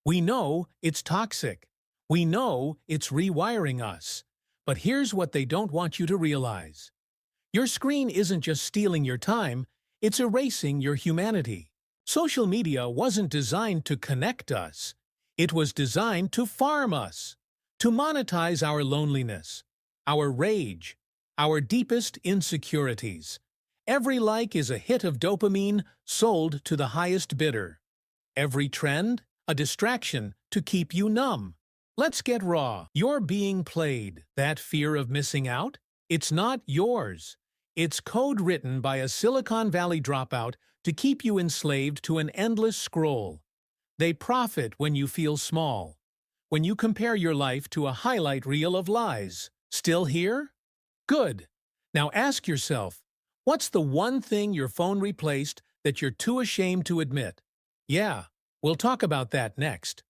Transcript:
We know it's toxic. We know it's rewiring us. But here's what they don't want you to realize. Your screen isn't just stealing your time, it's erasing your humanity. Social media wasn't designed to connect us. It was designed to farm us, to monetize our loneliness, our rage, our deepest insecurities. Every like is a hit of dopamine sold to the highest bidder. Every trend, a distraction to keep you numb. Let's get raw. You're being played. That fear of missing out? It's not yours. It's code written by a Silicon Valley dropout to keep you enslaved to an endless scroll. They profit when you feel small, when you compare your life to a highlight reel of lies. Still here? Good. Now ask yourself, what's the one thing your phone replaced that you're too ashamed to admit? Yeah, we'll talk about that next.